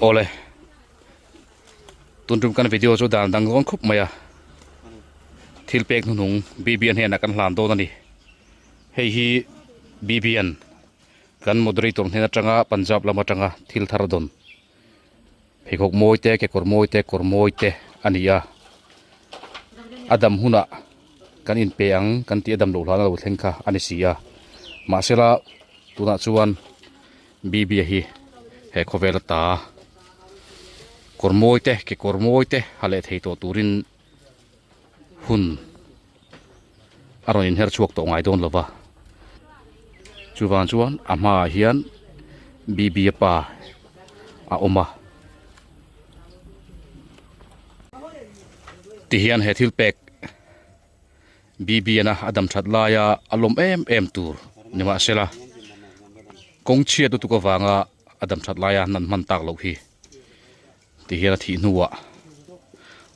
ole tunrum kan video chu dan dang gon khup maya thil pek nung bbn he na kan hlan do nani hei hi bbn kan moderator hena tanga punjab lama tanga thil thar don phekok moite ke kor moite ania adam huna kan in peang kan ti adam lo hlana lo thlengkha ani sia ma sela tuna chuan bb hi he khovel ta kormoite ke kormoite hale thei to turin hun aron in her chuak to ngai don lova chuwan chuan ama hian bb pa a oma ti hian he thil pek bb na adam thatlaya alom em tur nima sela kongchia tu ka wanga adam thatlaya nan man tak lo hi ti hian thi nuwa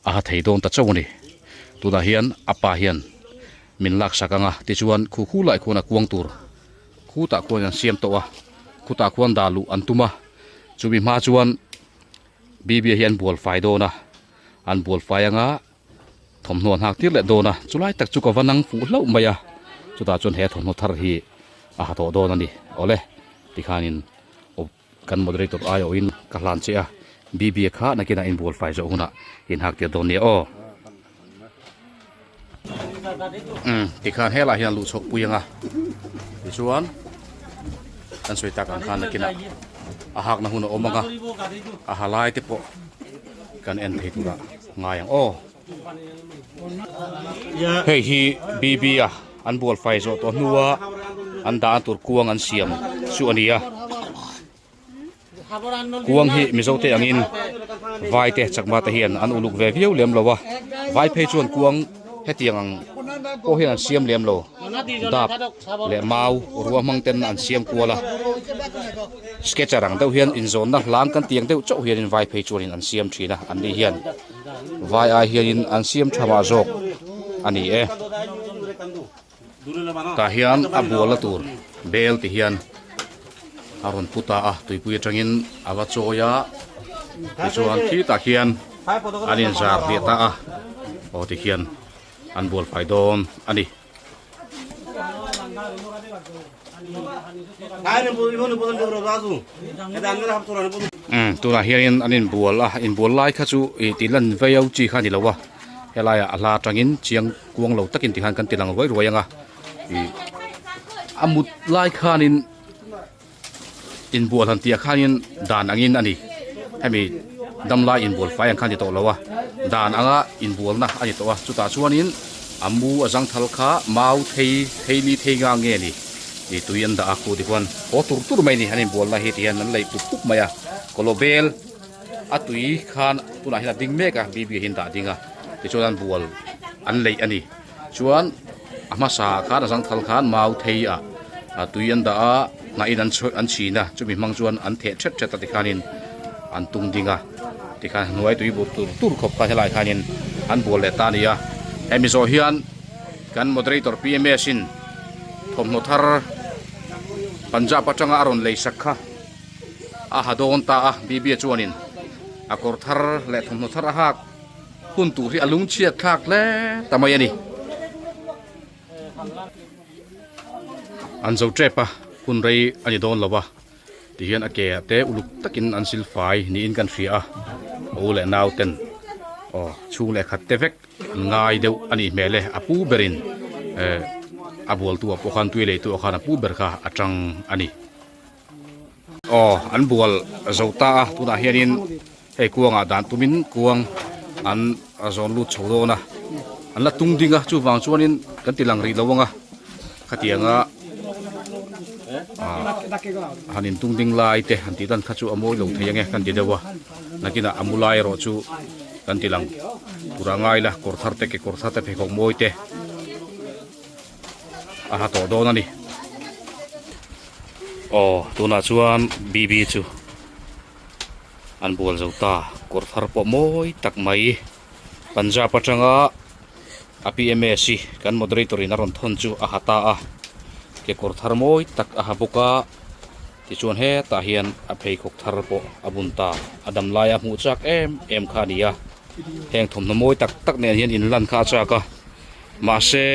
a thei don ta chawni tuna hian apa hian min lak sakanga ti chuan khu lai khona kuang tur khu ta khona siam to a khu ta khon dalu antuma chumi ma chuan bb hian bol fai dona an bol fai anga thomnon hak tir le dona chulai tak chu ka wanang fu hlo maya chuta chon he thomno thar hi a ha to don ani ole ti khanin kan moderator ayo in ka hlan che a bb kha na kina in bol fai zo huna in hak tir don ni o ti khan hela hian lu chok puyanga ti chuan an soi tak an khan na kina a hak na huna omanga a halai te po kan en thei tura ngai ang o hei hi bb a an bol fai zo to nuwa an da tur kuang an siam su ania kuang hi mizo te angin vai te chakma te hian an uluk ve viu lem lowa vai phei chuan kuang hetiang ang ko hian an siam lem lo dap le mau ruwa mangten an siam kuala sketcherang deuh hian in zone na hlang kan tiang deuh chau hian in vai phei chuan in an siam thina an ni hian vai a hian in an siam thama jok ani e ta hian a bola tur bel ti hian aron puta a tuipui atangin awa choya ti chuan thi ta hian anin zar dia ta a o ti hian an bol fai don ani tura hian anin bol a in bol lai kha chu tilan veiau chi khani lowa helaya ala tangin chiang kuang lo takin ti han kan tilang roi royanga amut lai khanin in bol han tia khanin dan angin ani hemi damla in bol fai ang khani to lowa dan anga in bol na ani to wa chuta chuanin amu azang thal kha mau theili theinga nge ni ni tuian da aku di kwan o tur mai ni hanin bol la hi tian nan lei pup maya kolobel atui khan tuna hina ding meka bb hin da dinga ti chuan bol an lei ani chuan ama sa khan azang thal khan mau thei a tuian da na in an china chumi mang chuan an the thet ti khanin an tung dinga ti khan nuai tui bu tur khop kha helai khanin an bol le ta nia emizo hian kan moderator pms in thomno thar punjab atanga aron lei sakha a hadon ta a bb chuanin akor thar le thomno thar a hak hun tu ri alung chiat thak le tamai ani an zo trepa kun rei ani don lawa ti hian ake te uluk takin an sil fai ni in kan ria o le naw ten o chu le khat te vek ngai deu ani mele apu berin abol tu apo khan tui le tu khana pu ber kha atang ani o an bual zota tu na hianin he kuanga dan tumin kuang an azon lu chodona an la tung dinga chu wang chuanin kan tilang ri lawanga khatianga hanin tung ding lai te han ti dan khachu amoi lo theyang kan ti dewa nakina amulai ro chu kan tilang purangai la korthar te ke korthar te phekok moi te aha to don ani o tuna chuan bb chu an bol zota korthar po moi tak mai punjab atanga apms kan moderator in aron thon chu aha ta a ke korthar moi tak aha boka ti chuan he ta hian a phei khok thar po abun ta adam lai a mu chak em kha nia heng thom na moi tak tak nen hian in lan kha chaka ma se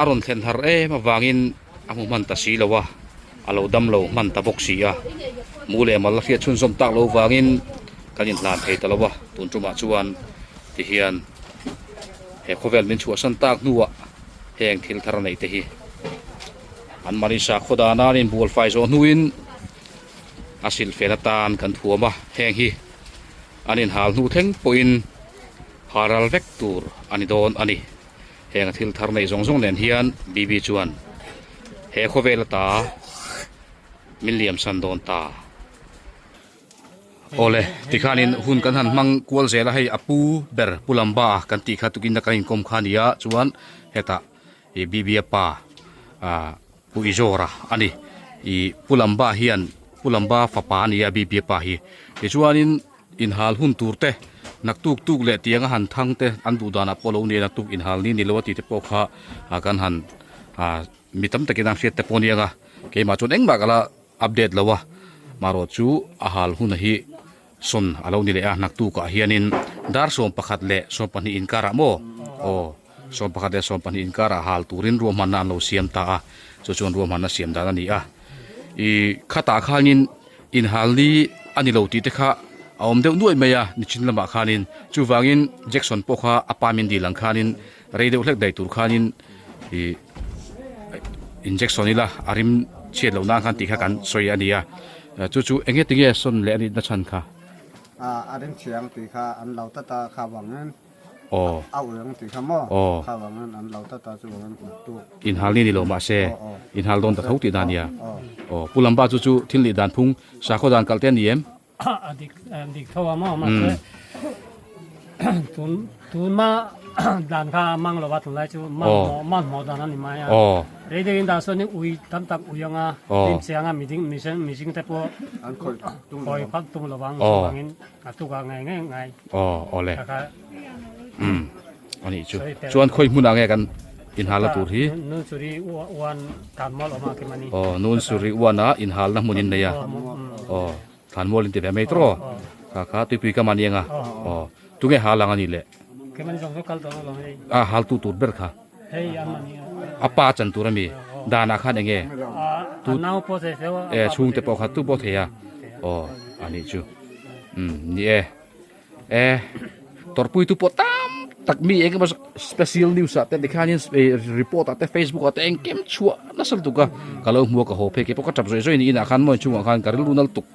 aron thlen thar ma wangin amu man ta si lowa alo dam lo man ta bok si a mu le mal khia chun som tak lo wangin kanin lan thei ta lowa tun tuma chuan ti hian he khovel min chu san tak nuwa heng thil thar nei te hi an marisa khoda na rin bul fai zo nuin asil felatan kan thuama heng hi anin hal nu theng poin haral vektur ani don ani heng thil thar nei zong zong nen hian bibi chuan he khovelata milliam san don ta ole tikhanin hun kan han mang kwal zela hei apu ber pulamba kan ti kha tukin na kain kom khania chuan heta e bibi pa pu izora ani i pulamba hian pulamba fapa ania bibi pa hi ti chuanin in hal hun turte nak tuk le tianga han thang te an du dana polo ni nak tuk in hal ni ni lawati te pokha kan han mitam takinang siat te ponianga ke ma chun eng bagala update lawa maro chu a hal hun hi son alo ni le a nak tu ka hianin dar som pakhat le som pani in kara mo som pakhat le som pani in kara hal turin ro man an lo siam ta a chu chon ro man na siam da ni a i khata khanin in hal ni ani lo ti te kha awm deuh nuai maya ni chin lama khanin chu wangin jackson pokha apamin di lang khanin reido hlek dai tur khanin i injection ila arim che lo na khan ti kha kan soi ania chu enge tinge son le ani na chan kha arim chiang ti kha an lau ta kha wangan au yang ti kha mo Oh. kha wangan an lau ta chu wangan tu in hal ni lo ma se in hal don ta thau ti dan ya oh pulamba chu thil li dan phung sa kho dan kalten yem dik thawa ma ma se tun ma dan kha mang lo wa thun lai chu man mo dan ani ma ya re de in da so ni ui tam tak uyanga lim sianga meeting te po an khoi tung koi phak tung lo wang wangin atu ka ngai ole ka ani chu chuan khoi mun ange kan in hala tur hi nu churi wan kan mol ma ke mani nun suri wana in hal na munin na ya than mol in te me tro kha tu pi ka manianga tunge halang ani le ke mani jong kal to lo hei hal tu tur ber kha hei amani apa chan turami dana khan enge nau po se se chung te po kha tu bo theya ani chu ni torpui tu potam tak mi eng mas special news at the khanin report at Facebook at eng kem chua nasal tu ka kalau mu ka ho phe ke po ka tap zoi ni ina khan mo chung khan karil lunal tuk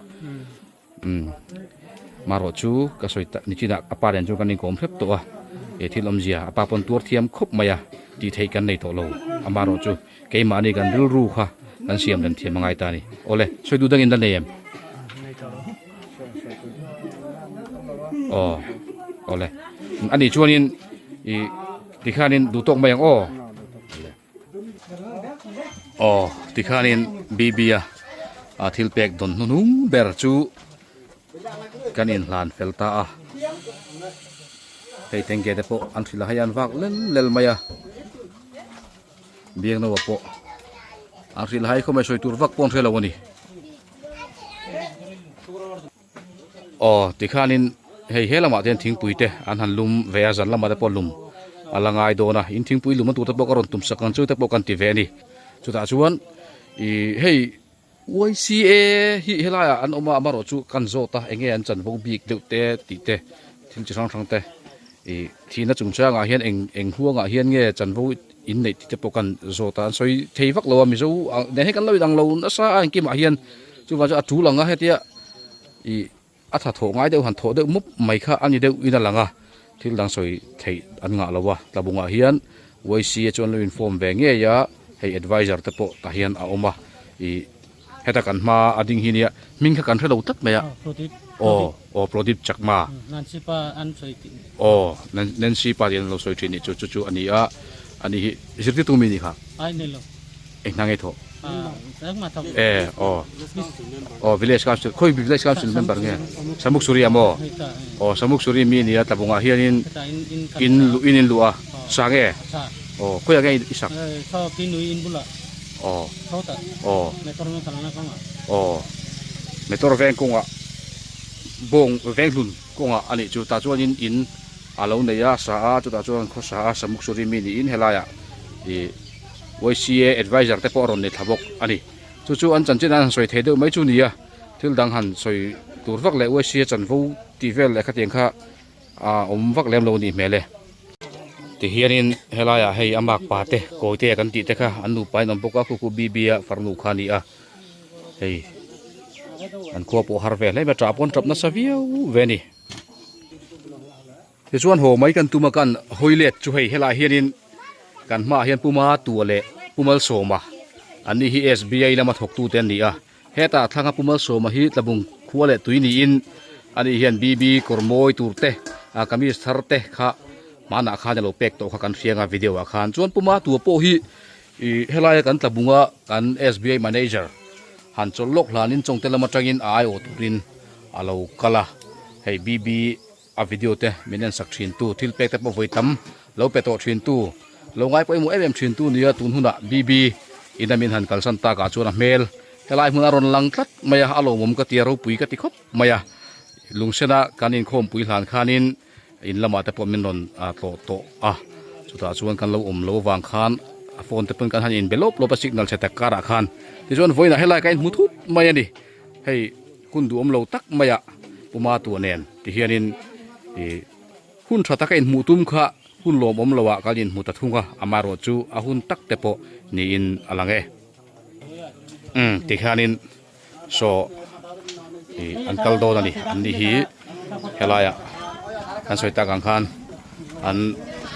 maro chu ka soita ni china aparen chu kan kom phep to e thilom zia apa pon tur thiam khop maya ti thei kan nei to lo amaro chu ke mani kan ril ru kha kan siam dan thiam ngai ta ni ole soi du dang in dan nem ole ani chuanin i tikhanin du tok mayang tikhanin bibia thil pek don nunung ber chu kanin hlan felta hei tengke te po an thila hayan wak lel maya biang no po an thila hai khomai soi tur wak pon thela woni tikhanin hei helama ten thing puite an han lum vea zan lama te po lum alangai do na in thing pui lum tu te po karon tum sakan chu te po kan ti ve ni chuta chuan i hei YCA hi helaya an oma amaro chu kan zo ta enge an chan bo bik deu te ti te thil chi rang te i thina chungcha nga hian eng huanga hian nge chan bo in nei ti te po kan zo ta soi thei vak lo mi zo ne he kan lo dang lo na sa an ki ma hian chu wa chu langa hetia i atha tho ngai deuh han tho deuh mup mai kha ani deuh ina langa thil dang soi thei an nga lowa tlabunga hian YCA chon lo inform ve nge ya hei advisor te po ta hian a oma i heta kan ma ading hinia ming kha kan thelo tat maya prodip chakma nansi pa an soi ti nansi pa dian lo soi thi ni chu ani a ani hi zirti tu mi ni kha ai ne lo nangai tho ma thong village council khoi village council member nge samuk suri amo samuk suri mi ni tlabunga hianin in lu a sange khoya ngai isak so pinui in bula อ๋อ เขาแต่ อ๋อ ในตอนนั้นตอนนั้นก็ อ๋อเมตัวแวงกงอ่ะบงแวงหลุนกงอ่ะอันนี้จุดตาจวนอินอาลูเนียสาจุดตาจวนข้อสาสมุกสุริมินีอินเฮลายะอีวิเชีย advisor แต่พอรอนในทับกอันนี้จู่ๆอันจันจินันสวยเทเดอไม่จุนี่อ่ะที่ดังหันสวยตัวฟักเล่วิเชียจันฟูตีเวลเล่ขัดยังข้าฟักเล่มโลนี่เมเล่ที่เฮียนินเฮลายะให้อามักปาเตะโกยเตะกันตีเตะค่ะอันนู้ไปน้ำปกก็คุบีบีอ่ะฟาร์นูขานี่อ่ะเฮ้ยอันขวบโอฮาร์เวลเลยมาจับคนจับนัสเวียวเวนี่ที่ส่วนหัวไม่กันตุมากันหอยเล็ดช่วยเฮลายเฮียนินกันมาเฮียนปูมาตัวเละปูมาโซมาอันนี้ฮี SBI ละมาถกตู้เต็นนี่อ่ะเฮตาทั้งปูมาโซมาฮีตะบุงขัวเละตุยนี่อินอันนี้เฮียนบีบีกอร์โมยตูเตะกามิสทาร์เตะค่ะมาหน้าข้าจะโลเปกโตข้ากันเสียงวิดีโอข้านส่วนปูมาตัวโปฮีเฮลายกันตะบุงอ่ะกัน SBI managerหันจนโลกหลานินจงเตลมาจังอินอายโอตุรินอาลูกละให้บีบีอาวิดีโอเตมินันสักชินตูทิลเป็กเตปไว้ตั้มเราเป็ดโตชินตูเราไงไปมูชินตูเนี่ยตุนหุนะบีบีอินามินหันกัลสันตากาชวนเมลเฮลายมุนารอนลังตัดมายาอาลูมุมกติยารูปุยกติคบมายาลุงเสนาการอินโคมปุยหลานขานินอินละมาเตปมินนนโตสุดท้ายชวนกันเราเราวางขานโฟนเตปนกันหันอินเบลบลบสิกนัลเซตการะขานที่ส่วนไฟน่ะให้ลายกันมุทุมาอย่างนี้ให้คุณดูเราตักมาอย่างปุมาตัวเนียนที่เฮียนินคุณชาตักกันมุตุมค่ะคุณลมเราว่ากันมุตัดทุ่งค่ะอามาโรจูอาคุณตักเตปนี่อินอะไรเงี้ยที่เฮียนินโซอันกัลโดนั่นนี่อันนี้ฮีเฮลายะอันสวยตากังคันอัน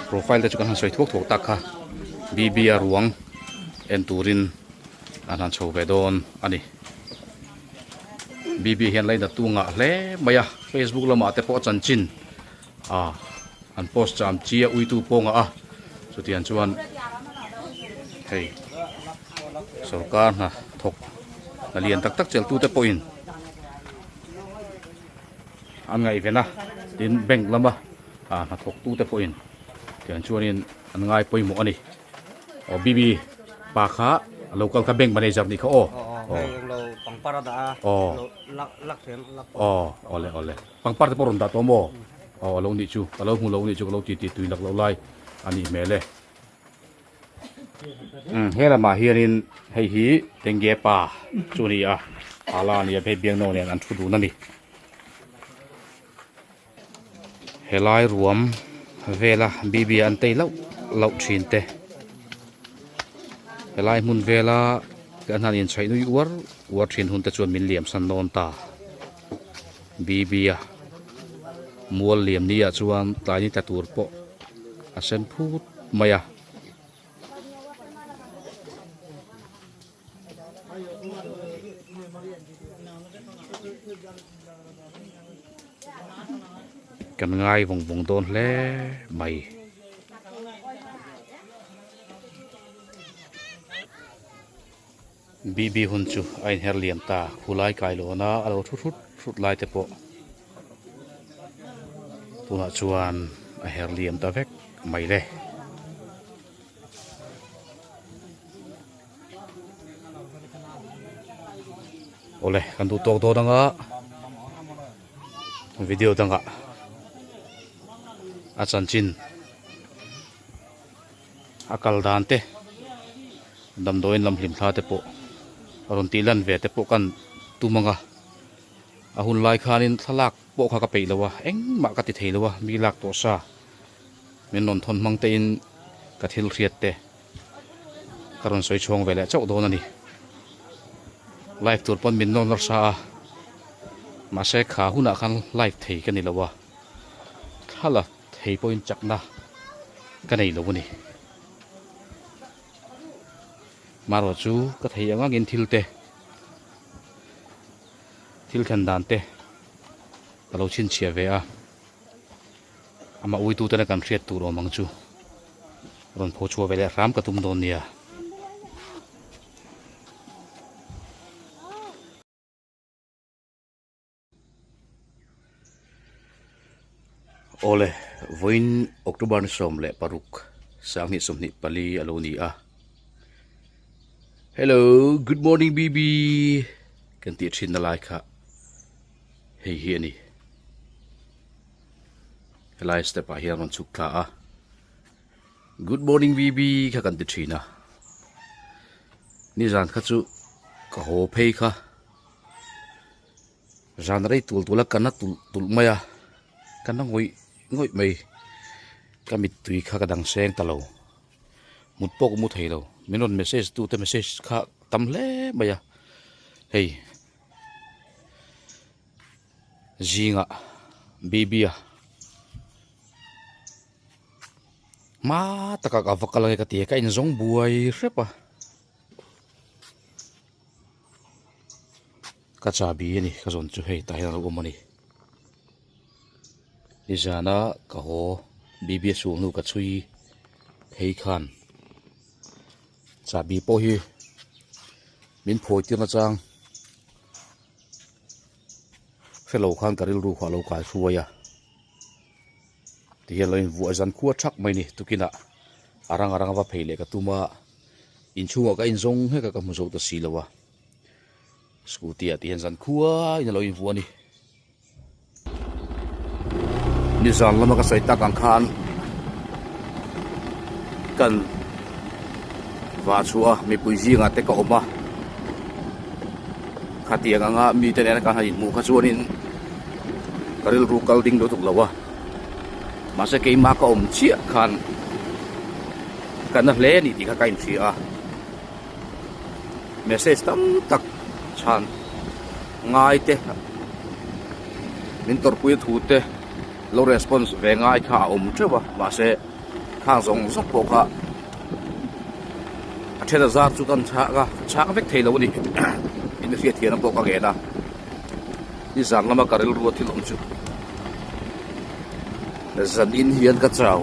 โปรไฟล์แต่จุกันสวยทุกตักค่ะบีบีอาร์วงเอ็นตูรินอันนั้นโชว์ไปโดนอันนี้บีบีเห็นอะไรดัดตัวงะเล่ไม่อะเฟซบุ๊กเรามาแต่พอจันจินอันโพสต์จามเจียอุยตูโปงสุดที่อันชวนเฮ้ยสรการนะถกนัเรียนตักเจลตู้แต่ปอินอันไงเป็นนะดินแบ่งลำบะมาถกตู้แต่ปอินที่อันชวนนี่อันไงปอยหมอันนี้บีบีปากขาlocal ka bank manager ni ko lo pangparada lak them lak ole pangparte poron da tomo lo ni chu lo ni chu lo ti tui lak lo lai ani mele hela ma hianin hei hi tenge pa chu ni ala ni phe biang no ne an thu du na ni helai ruam vela bibi an tei lo thin te helai mun vela kan han in chai nui war thin hun ta chuan min liam san non ta bibia mual liam ni chuan tlai ni ta tur po a sen phut maya kan ngai vong don hle mai BB hunchu ain her liam ta hulai kai lo na alo thut lai te po tuna chuan a her liam ta vek mai le ole kan du tok do danga video danga a chan chin akal dan te dam doin lam hlim thla te po aron tilan ve te po kan tumanga ahun lai khanin thalak po kha ka pe lawa eng ma ka ti thei lawa mi lak to sa min non thon mang te in ka thil riat te karon soi chong vele chau do na ni live tur pon min non lar sa ma se kha huna khan live thei ka ni lawa thala thei point chakna ka nei lo ni maro chu ka thei anga ngin thil khan dan te alo chin chia ve ama ui tu ta kan riat tu ro mang chu ron pho chua vele ram ka tum don nia ole voin october som le paruk sang ni som ni pali alo ni Hello, good morning, baby. Kan ti chin na lai kha. Hey hi ni. Helai step a hian on chuk kha a. Good morning, baby. Kha kan ti china. Ni zan kha chu ka ho phei kha. Zan rei tul kan na tul maya. Kan na ngoi mai. Ka mit tui kha ka dang seng ta lo. Mut pok mu thei lo. Minon message tu te message kha tam le maya. Hey. Jinga baby a. Ma taka ka vakal ka ti ka in zong buai repa. Ka cha bi ni ka zon chu hei ta hian ro mani. Ni jana ka ho baby su nu ka chui hei khan. Cha bi po hi min phoi tir na chang. Fellow khan karil ru khwa lo ka chuaya. Ti hian loin vu azan khuwa thak mai ni tukina arang va pheile ka tuma in chunga ka in zong he ka mu zo ta si lawa. Scooty at hian zan khuwa in loin vu ani. Ni zan lama ka sai ta kang khan kan va chua mi pui ji nga te ka oma. Khati nga mi te ne ka hain mu kha chuanin karil ru kal ding do tuk lawa. Masa ke ma ka om chia khan kan na hle ni ti kha kain thia. Message tam tak chan ngai te min tor pui thu te lo response ve ngai kha om chewa ma se khang zong zong po kha a thela za chu kan cha ka vek thei lo ni in the fiat hian po ka ge na ni zang lama karil ru thil om chu zan in hian ka chau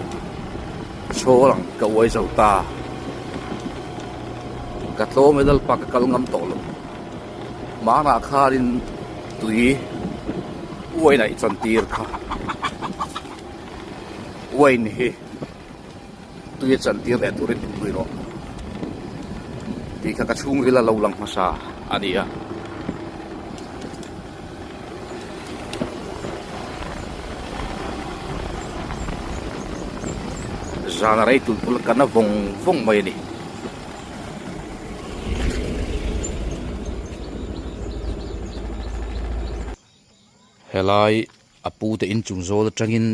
cholang ka wai zo ta ka tlo medal pa ka kal ngam to lo ma na kharin tui wai nai chan tir kha wai ni he tui chan tir le turin tui ro ti kha ka chung ila lo lang ma sa ania zana rei tul kana vong mai ni helai apu te in chung zol tangin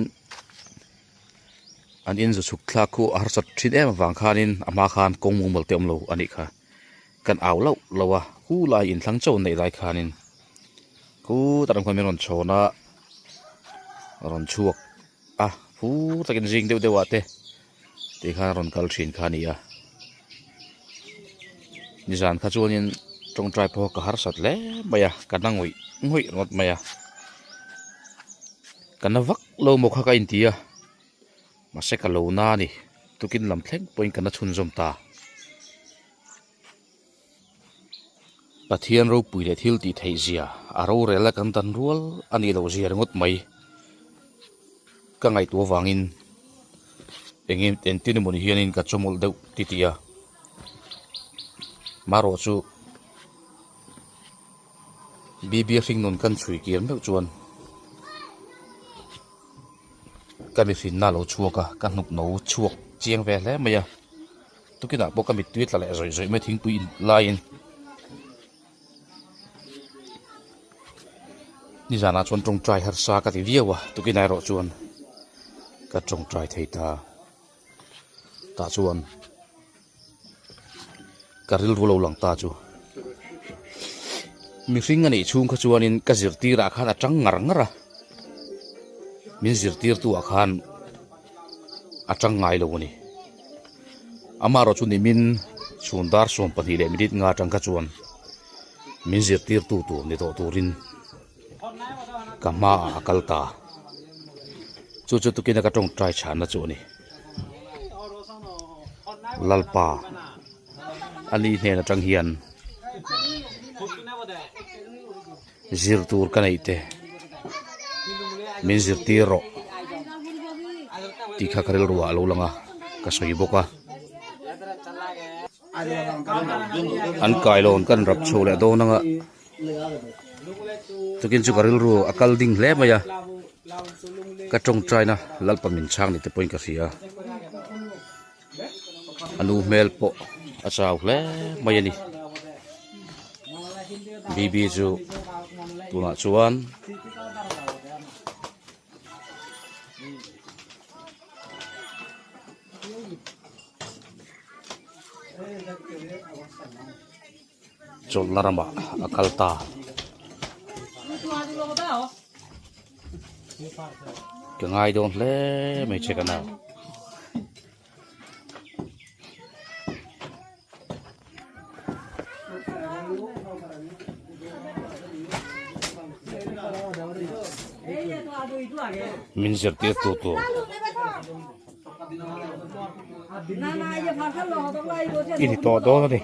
an in zu suk thla khu har sat thrin em wang khanin ama khan kong mu mal te om lo ani kha kan aw lo lowa hu lai in thlang chau nei lai khanin ku taram khon meron chona ron chuak a hu takin jing deu dewa te ti kha ron kal thin khania ni jan kha chuanin tong trai po ka har sat le maya kanangoi ngoi rot maya kana vak lo mo kha ka in tia ma se ka lo na ni tukin lam thleng point kana chun zom ta pathian ro pui le thil ti thei zia aro rela kan tan rual ani lo zia ngot mai ka ngai tu wangin engim ten tin mon hianin ka chomol deuh titia maro chu bibi ring non kan chui kian meu chuan kami fin na lo chuaka kan nup no chuak chiang ve hle maya tukina bo kami tuit la le zoi me thing pui lain ni jana chon trong trai har sa ka ti viawa tukina ro chuan ka trong trai theita ta chuan karil rulo lang ta chu mi ring ani chung kha chuanin ka zirti ra khan atang ngara min zirtir tu akhan atang ngai lo ni amaro chu ni min sundar som pani le midit nga tang ka chuan min zirtir tu ni to turin kama akalta chu tukina ka tong trai chana chu ni lalpa ali ne na tang hian zirtur kanaite min zirtiro ti kha karel ruwa lo langa ka soi boka an kai lon kan rap chu le do nanga tukin chu karil ru akal ding hle maya ka tong trai na lalpa min chang ni te point ka sia anu mel po achau hle maya ni bibi chu tuna chuan chol larama akal ta cái ngay don le mấy chiếc nào mình sẽ tiếp tục ini to do đi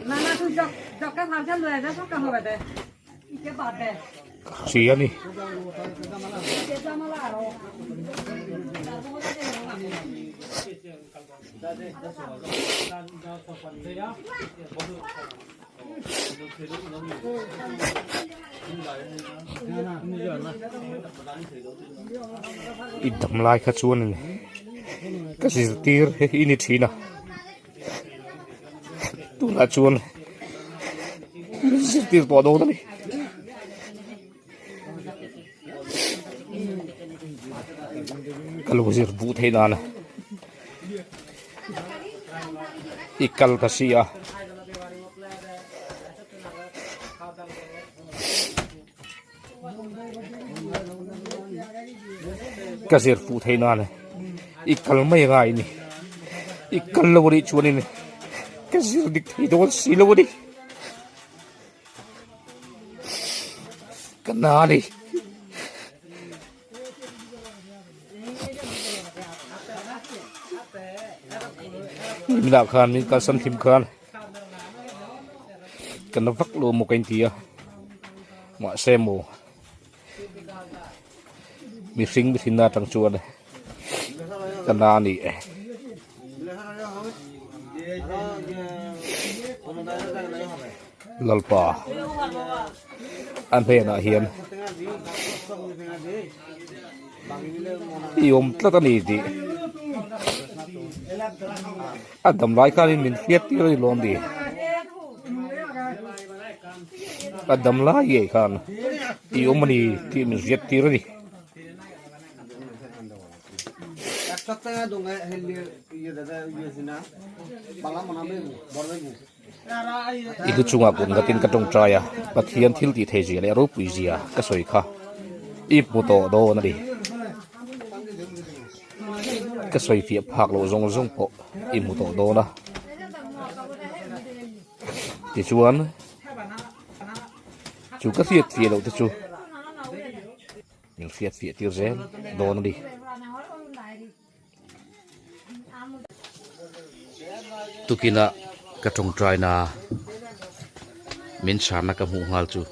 Nana tu jok cái thằng chân này nó sắp cầm vào đây, cái bát đây. xí anh đi ít đầm lai khát chuan này cái gì tir ini thina tu là chuan tir to đâu đấy kalau sir bu thei na ikal kasia kasir fu thei na ikal mai gai ni ikal lo ri chuan ni kasir dik thei do si lo ri kana ni mình đạo khan mình cả sân phim khan cần nó vắt luôn một cánh tia mọi xe mù mình sinh mình na trăng chuột này cần na nỉ lalpa anh thấy là hiền iom tất cả nỉ đi Adam lai ka min fiat ti ri lom di Adam lai ye kan i omani ti min fiat ti ri iku chunga kun gatin ka tong traya pathian thil ti thei ji le ro pui ji a ka soi kha i puto do na di cái xoay phía phạc lộ rong rong bộ im một tổ đô đó thì chú ăn chú cái phía đâu thế chú mình phía tiêu rén đô nó đi tu kina cái trồng trai na mình sáng na cái hùng hal chú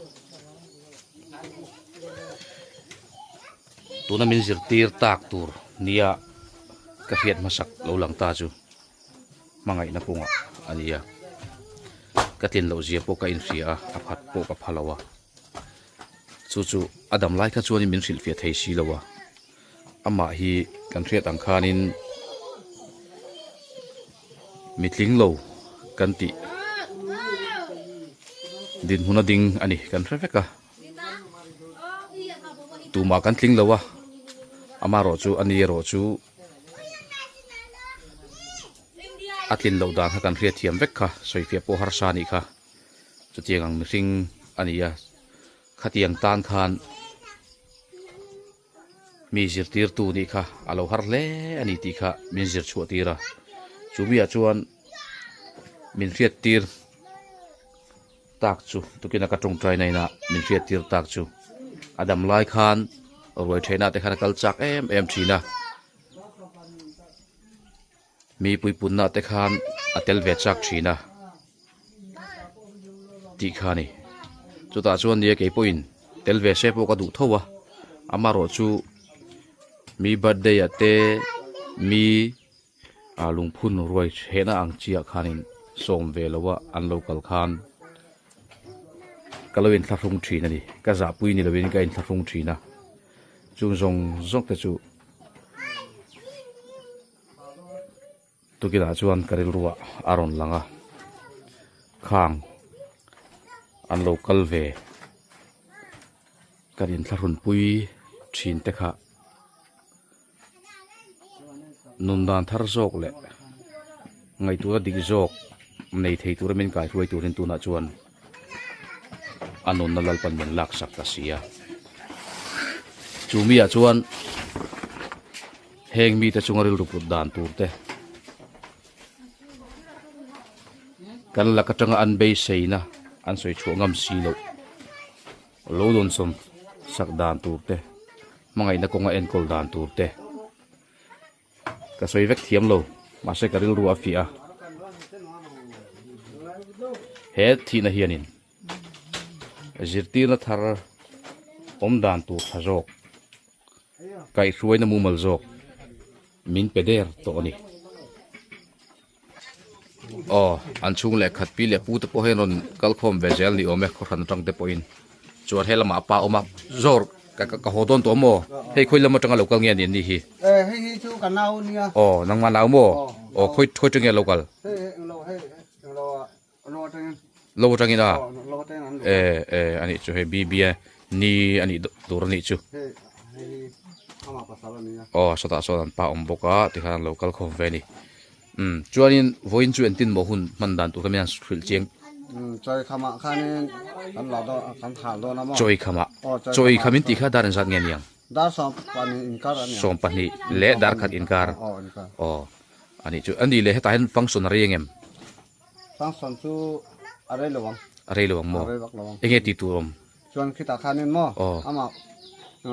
tu na mình zir tir tak tur nia cái hiện masak lâu lăng ta chú mang ngày nó cũng anh ấy cái tiền lâu gì po cái infia áp hạt po áp halawa chú Adam lai cái chú anh mình xin phía thấy xí lawa ama hi kan thiet ang khanin mitling lo kan ti din huna ding ani kan trafeka tu ma kan tling lawa ama ro chu ani ro chu atlin lo da kan ria thiam vek kha soifia po harsani kha chu tiang ring ania khatiang tan khan mi zir tir tu ni kha alo har le ani ti kha min zir chu tira chubia chuan min riat tir tak chu tukina ka tong trai nei na min riat tir tak chu Adam lai khan roi thena te khan kal chak em thina mi pui punna te khan atel ve chak thina ti khani chuta chuan ni ke poin tel ve se po ka du thowa amaro chu มีบัดเดย์เตมีลุงพุ่นรวยเห็นอังเจียขานินส่งเวลว่าอันโลกัลคานก็เลยเป็นทัฟงทรีนั่นดิก็จะปุยนี่เราเป็นการทัฟงทรีนะจุงจงแต่จูตุกิดาจวนกระดิลรัวอารอนลังอ่ะข้างอันโลกัลเวกระดินทัฟุนปุยชินเตค่ะนุนดานทาร์โจกเละไงตัวดิกโจกในเทตัวเป็นกายรวยตัวเรนตัวน่าจวนอันนุนนั่นลปันเป็นลักสักตาเสียจูมีอาจวนเฮงมีแต่จงอริลรูปดานตัวเตกันลักจังอันเบย์เซนะอันสวยช่วงงำสีโลดนสมสักดานตัวเตมังไงนักกงเอ็นกอลดานตัวเตก็สวยเวกเทียมโลมาเสกกริลรัวฟีอาเฮดที่น่ะเฮียนินจิตตีน่ะทาร์ดานตัวทะจกไก่รวยน่ะมูมัลจกมินเปเดอร์ตัวนี้อันชุงเล็กขัดปีเล็กพูดพอเห็นนกัลคอมเวเจลนี่โอเมขรันจังเตปอินจวดเฮลมาป่าอมาจอร์กะหัวต้นตัวโมให้คุยละมาจังเรากัลเงี้ยนี่ฮีให้ชูกันเอาเนี่ยนังมาเอาโมคุยจังเงี้ยเรากัลเราจังงี้นะอันนี้จูให้บีบีนี่อันนี้ดูรันนี่จูสตาร์สอนป่าอมบกะที่ข้างเรากัลคอมเวนี่จวนนี้วัยรุ่นตินบ่หุ่นมันดันตัวก็มีอันสุดเจียงจอยขมาข้านี่กันหลอดกันถ่านโดนนะมั้งจอยขมินตีข้าดารันสัตเงี้ยยังดาร์สองปันอินการอันนี้สองปันนี่เละดาร์ขัดอินการอันนี้จูอันนี้เละให้ตายให้ฟังส่วนอะไรยังไงฟังส่วนจูอะไรระวังโมเอ็งตีตัวชวนคิดตาข้านี่มั้งอามา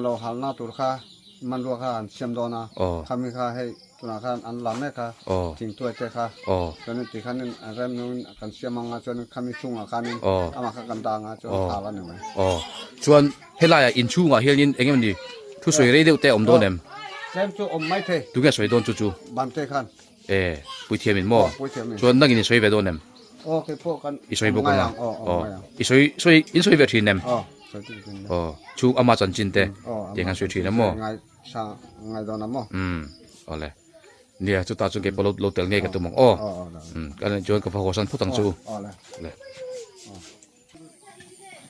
เราหันหน้าตัวข้ามันรัวข้าเชื่อมโดนนะข้ามีข้าให้ตัวข้าอันหลังเนี่ยข้าจริงตัวเจ้าข้าจนตีข้านี่เริ่มนู้นกันเชื่อมังจนข้ามีชุ่งข้านี่อามาข้ากันดังจนขาละหนึ่งชวนเฮล่าอินชุ่งเฮลินเอ็งมันดีทุสวยเรียดเตะอมโดนเอ็มเซมจูอมไม่เททุกอย่างสวยโดนจูบันเตขันปุยเทียมินโม่ชวนนั่งกินสวยไปโดนเอ็มเคยพวกกันอีสวยพวกกันอีสวยอินสวยเวทีเอ็มชูอามาจันจินเตเดี๋ยวงั้นสวยทีนะโม่ไงโดนนะโม่เอาเลยเนี่ยจุดตาจุดเก็บโลเตลเงี้ยกันตัวมองกันจวนกับพหัวสันพูดตั้งจูเลย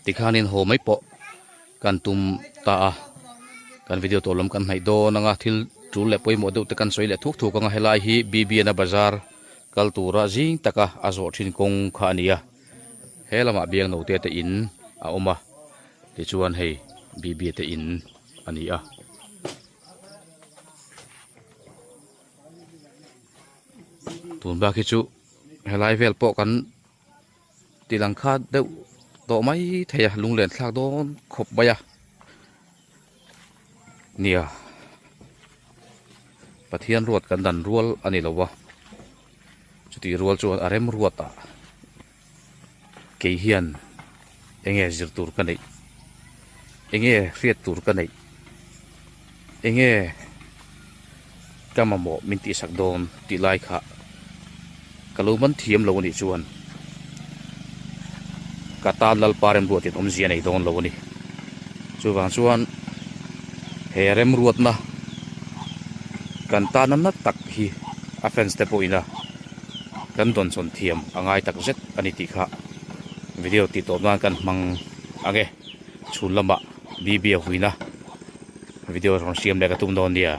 ติขานินโหไม่เปาะกันตุ่มตากันวิดีโอตัวลมกันให้โดนังทิลจูเล็บไปหมดดูแต่กันสวยเล็ทุกกันให้ไล่ฮีบีบีนะบาซาร์กัลตูราจิงตะกะอาโซชินกงขานียเฮลมาเบียงโนเตตอินอาอมาติชวนให้บีบีเตอินอันนี้ตุนบาคิจูเฮลไลเวลปอกันตีลังคาเดวโตไม่เทียลุงเล่นทากโดนขบใบเนี่ยปะเทียนรวดกันดันรัวอันนี้แล้ววะจุดที่รัวจวนอะไรมรัวตาเกี่ยนเองจิรตูร์กันเลยเองเรียดตูร์กันเลยเองกำมะโมมินติสักโดนตีไล่ขะกะลูมันเทียมลงนี่ชวนกะตาลลปาเรมรัวติดอมเสียในโดนลงนี่ชวนเฮเรมรัวนะกันตานั้นนัดตักฮีอเฟนสเตปอินะกันโดนสนเทียมอ่างไอตักเซ็ตอันนี้ติขะวิดีโอติดต่อมากันมังอ่างเกชุนลำบะบีบีหุยนะวิดีโอของเสียมเด็กตุ้มโดนเดีย